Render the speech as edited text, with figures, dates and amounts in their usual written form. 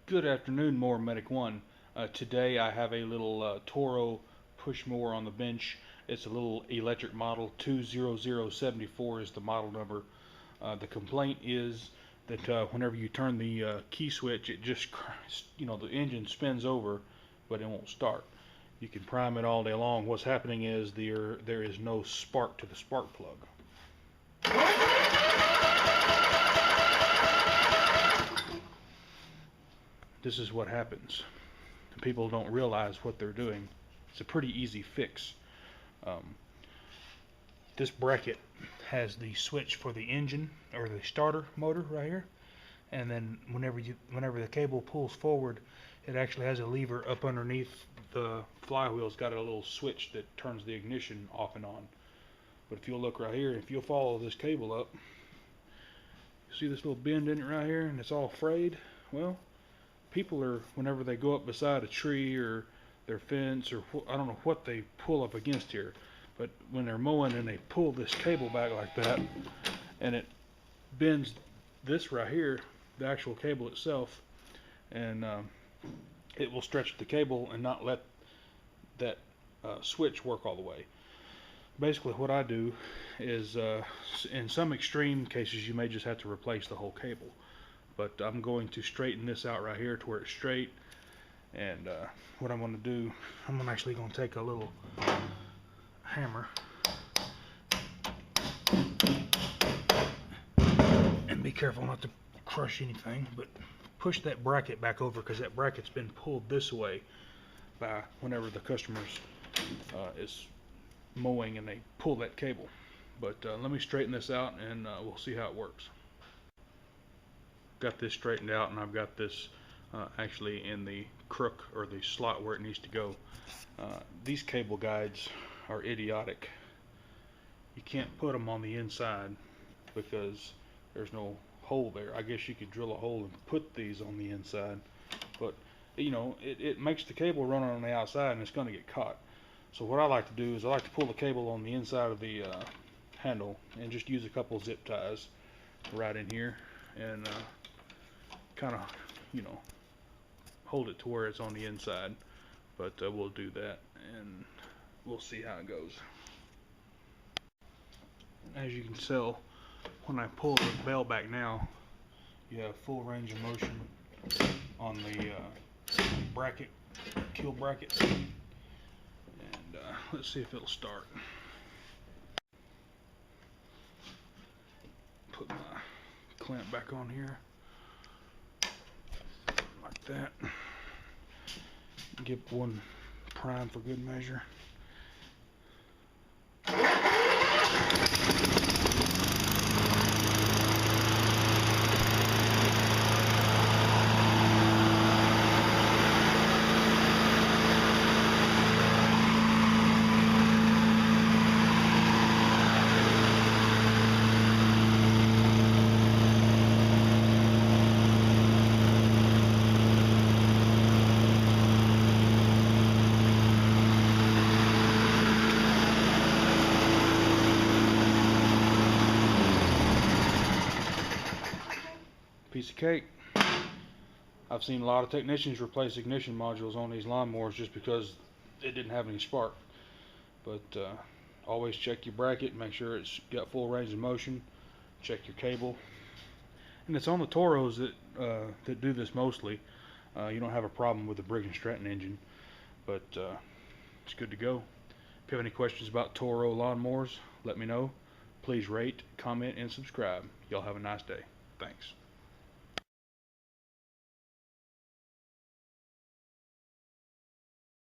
Good afternoon, Mower Medic 1. Today I have a little Toro push mower on the bench. It's a little electric model. 20074 is the model number. The complaint is that whenever you turn the key switch, it just, the engine spins over, but it won't start. You can prime it all day long. What's happening is there is no spark to the spark plug. This is what happens. People don't realize what they're doing. It's a pretty easy fix. This bracket has the switch for the engine or the starter motor right here, and then whenever the cable pulls forward, it actually has a lever up underneath the flywheel. It's got a little switch that turns the ignition off and on. But if you'll look right here, if you'll follow this cable up, you see this little bend in it right here, and it's all frayed. Well, people are, whenever they go up beside a tree or their fence or I don't know what they pull up against here, but when they're mowing and they pull this cable back like that, and it bends this right here, the actual cable itself, and it will stretch the cable and not let that switch work all the way. Basically what I do is, in some extreme cases, you may just have to replace the whole cable. But I'm going to straighten this out right here to where it's straight. And what I'm going to do, I'm actually going to take a little hammer and be careful not to crush anything, but push that bracket back over, because that bracket's been pulled this way by whenever the customer's is mowing and they pull that cable. But let me straighten this out and we'll see how it works. Got this straightened out, and I've got this actually in the crook or the slot where it needs to go. These cable guides are idiotic. You can't put them on the inside because there's no hole there. I guess you could drill a hole and put these on the inside, but it makes the cable run on the outside and it's going to get caught. So what I like to do is I like to pull the cable on the inside of the handle and just use a couple zip ties right in here and kind of hold it to where it's on the inside. But we'll do that and we'll see how it goes. As you can tell, when I pull the bell back now, you have full range of motion on the bracket, kill bracket. And let's see if it'll start. Put my clamp back on here like that. Give one prime for good measure. Piece of cake. I've seen a lot of technicians replace ignition modules on these lawnmowers just because it didn't have any spark. But always check your bracket, make sure it's got full range of motion. Check your cable. And it's on the Toros that do this mostly. You don't have a problem with the Briggs & Stratton engine, but it's good to go. If you have any questions about Toro lawnmowers, let me know. Please rate, comment, and subscribe. Y'all have a nice day. Thanks.